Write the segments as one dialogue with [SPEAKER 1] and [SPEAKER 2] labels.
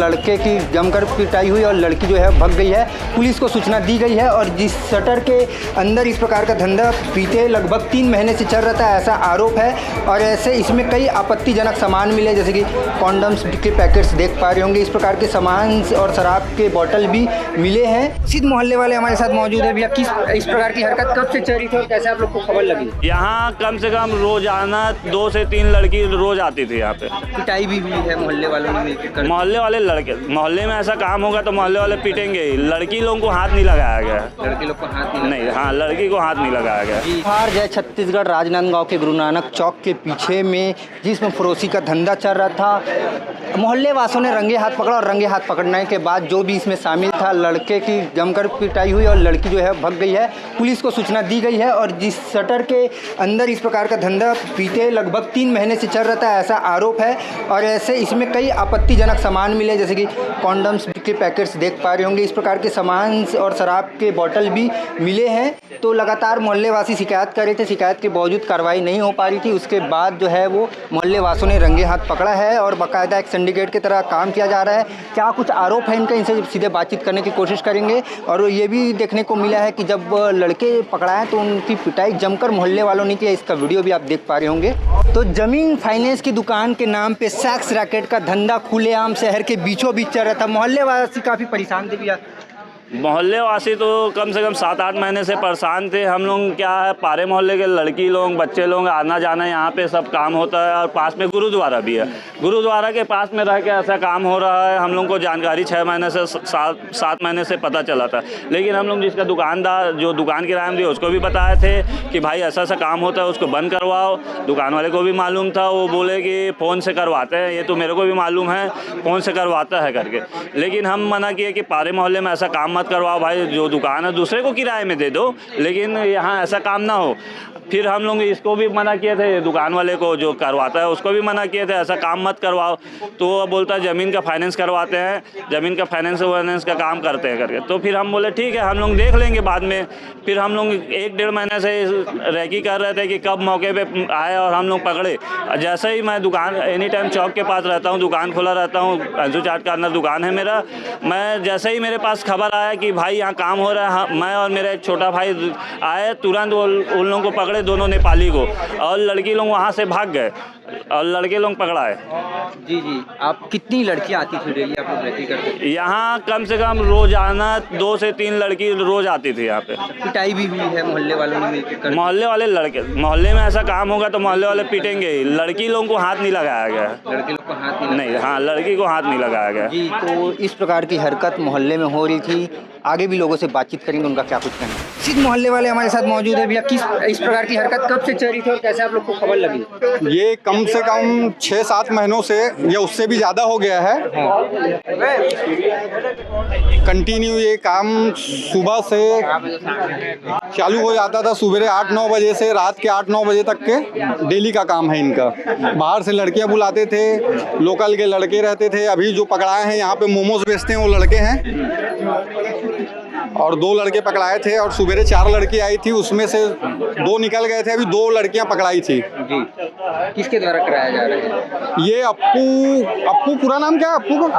[SPEAKER 1] लड़के की जमकर पिटाई हुई और लड़की जो है भग गई है। पुलिस को सूचना दी गई है और जिस शटर के अंदर इस प्रकार का धंधा बीते लगभग 3 महीने से चल रहा था, ऐसा आरोप है। और ऐसे इसमें कई आपत्तिजनक सामान मिले, जैसे कि कॉन्डम्स के पैकेट्स देख पा रहे होंगे, इस प्रकार के सामान और शराब के बोतल भी मिले हैं। सिद्ध मोहल्ले वाले हमारे साथ मौजूद है। भैया, किस इस प्रकार की हरकत कब से चल रही थी और कैसे आप लोग को खबर लगी?
[SPEAKER 2] यहाँ कम से कम रोजाना 2 से 3 लड़की रोज आती थी यहाँ पे।
[SPEAKER 1] पिटाई भी हुई है मोहल्ले वालों ने मिलकर।
[SPEAKER 2] मोहल्ले वाले लड़के, मोहल्ले में ऐसा काम होगा तो मोहल्ले वाले पीटेंगे ही। लड़की लोगों को हाथ नहीं लगाया गया।
[SPEAKER 1] लड़के लोग को हाथ
[SPEAKER 2] नहीं, हाँ, लड़की को हाथ नहीं लगाया गया।
[SPEAKER 1] बिहार जय छत्तीसगढ़ राजनांदगांव के गुरु नानक चौक के पीछे में जिसमें फरोशी का धंधा चल रहा था, मोहल्ले वासियों ने रंगे हाथ पकड़ा और रंगे हाथ पकड़ने के बाद जो भी इसमें शामिल था, लड़के की जमकर पिटाई हुई और लड़की जो है भग गई है। पुलिस को सूचना दी गई है और जिस शटर के अंदर इस प्रकार का धंधा बीते लगभग 3 महीने से चल रहा था, ऐसा आरोप है। और ऐसे इसमें कई आपत्तिजनक सामान मिले, जैसे कि कॉन्डम्स के पैकेट्स देख पा रहे होंगे, इस प्रकार के सामान और शराब के बोतल भी मिले हैं। तो लगातार मोहल्ले वासी शिकायत कर रहे थे, शिकायत के बावजूद कार्रवाई नहीं हो पा रही थी। उसके बाद जो है वो मोहल्ले वासियों ने रंगे हाथ पकड़ा है और बाकायदा एक सिंडिकेट की तरह काम किया जा रहा है। क्या कुछ आरोप है इनका, इनसे सीधे बातचीत करने की कोशिश करेंगे। और ये भी देखने को मिला है कि जब लड़के पकड़ाए तो उनकी पिटाई जमकर मोहल्ले वालों ने किया। इसका वीडियो भी आप देख पा रहे होंगे। तो जमीन फाइनेंस की दुकान के नाम पे सेक्स रैकेट का धंधा खुलेआम शहर के बीचों बीच चल रहा था। मोहल्ले वासी काफ़ी परेशान थे भैया।
[SPEAKER 2] मोहल्ले वासी तो कम से कम 7-8 महीने से परेशान थे। हम लोग क्या है, पारे मोहल्ले के लड़की लोग, बच्चे लोग आना जाना यहाँ पे सब काम होता है। और पास में गुरुद्वारा भी है। गुरुद्वारा के पास में रह के ऐसा काम हो रहा है। हम लोग को जानकारी 6 महीने से 7 महीने से पता चला था। लेकिन हम लोग जिसका दुकानदार, जो दुकान किराया दिए, उसको भी बताए थे कि भाई ऐसा ऐसा काम होता है, उसको बंद करवाओ। दुकान वाले को भी मालूम था। वो बोले कि फ़ोन से करवाते हैं। ये तो मेरे को भी मालूम है, फ़ोन से करवाता है करके। लेकिन हम मना किए कि पारे मोहल्ले में ऐसा काम करवाओ भाई, जो दुकान है दूसरे को किराए में दे दो, लेकिन यहाँ ऐसा काम ना हो। फिर हम लोग इसको भी मना किए थे, दुकान वाले को जो करवाता है उसको भी मना किए थे ऐसा काम मत करवाओ। तो वो बोलता है ज़मीन का फाइनेंस करवाते हैं, ज़मीन का फाइनेंस का काम करते हैं करके। तो फिर हम बोले ठीक है, हम लोग देख लेंगे बाद में। फिर हम लोग 1-1.5 महीने से रैकी कर रहे थे कि कब मौके पे आए और हम लोग पकड़े। जैसे ही मैं दुकान एनी टाइम चौक के पास रहता हूँ, दुकान खोला रहता हूँ, अंशु चाट का अंदर दुकान है मेरा। मैं जैसे ही मेरे पास खबर आया कि भाई यहाँ काम हो रहा है, मैं और मेरा एक छोटा भाई आए, तुरंत उन लोगों को पकड़े, दोनों नेपाली को। और लड़की लोग वहाँ से भाग गए और लड़के लोग पकड़ाए।
[SPEAKER 1] जी। आप कितनी लड़कियाँ आती थी डेली आप लोग रैकी करते?
[SPEAKER 2] यहाँ कम से कम रोजाना 2 से 3 लड़की रोज आती थी यहाँ पे।
[SPEAKER 1] पिटाई भी हुई है मोहल्ले वालों ने मिलकर।
[SPEAKER 2] मोहल्ले वाले लड़के, मोहल्ले में ऐसा काम होगा तो मोहल्ले वाले पीटेंगे ही। लड़की लोगों को हाथ नहीं लगाया गया।
[SPEAKER 1] लड़के लोग को हाथ
[SPEAKER 2] नहीं, हाँ, लड़की को हाथ नहीं लगाया गया।
[SPEAKER 1] जी, तो इस प्रकार की हरकत मोहल्ले में हो रही थी। आगे भी लोगों से बातचीत करेंगे, उनका क्या कुछ कहना है। सिद्ध मोहल्ले वाले हमारे साथ मौजूद है। भैया, किस इस प्रकार की हरकत कब से चल रही थी और कैसे आप लोग को खबर लगी?
[SPEAKER 3] ये कम से कम 6-7 महीनों से, या उससे भी ज़्यादा हो गया है। कंटिन्यू ये काम सुबह से चालू हो जाता था, सुबह 8-9 बजे से रात के 8-9 बजे तक के डेली का काम है इनका। बाहर से लड़कियां बुलाते थे, लोकल के लड़के रहते थे। अभी जो पकड़ाए हैं यहाँ पे मोमोज बेचते हैं वो लड़के हैं, और 2 लड़के पकड़ाए थे। और सुबह 4 लड़की आई थी, उसमें से 2 निकल गए थे। अभी 2 लड़कियां पकड़ाई थी।
[SPEAKER 1] जी, किसके द्वारा कराया जा रहा है?
[SPEAKER 3] ये अप्पू पूरा नाम क्या है अप्पू का?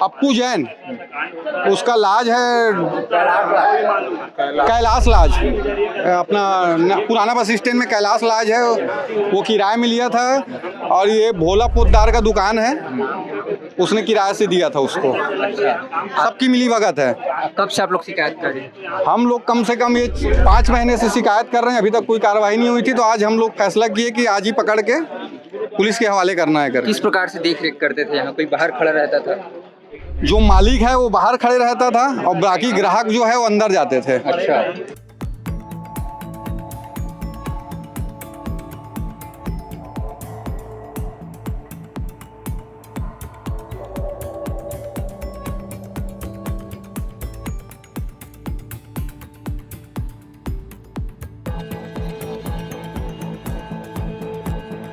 [SPEAKER 3] अप्पू जैन। उसका लाज है कैलाश लाज, अपना पुराना बस स्टैंड में कैलाश लाज है, वो किराए में लिया था। और ये भोला पोतदार का दुकान है, उसने किराए से दिया था उसको। सबकी मिली भगत है।
[SPEAKER 1] कब से आप लोग शिकायत कर रहे हैं?
[SPEAKER 3] हम लोग कम से कम ये 5 महीने से शिकायत कर रहे हैं, अभी तक कोई कार्रवाई नहीं हुई थी। तो आज हम लोग फैसला किए कि आज ही पकड़ के पुलिस के हवाले करना है करके।
[SPEAKER 1] किस प्रकार से देख रेख करते थे? यहाँ कोई बाहर खड़ा रहता था?
[SPEAKER 3] जो मालिक है वो बाहर खड़े रहता था और बाकी ग्राहक जो है वो अंदर जाते थे।
[SPEAKER 1] अच्छा।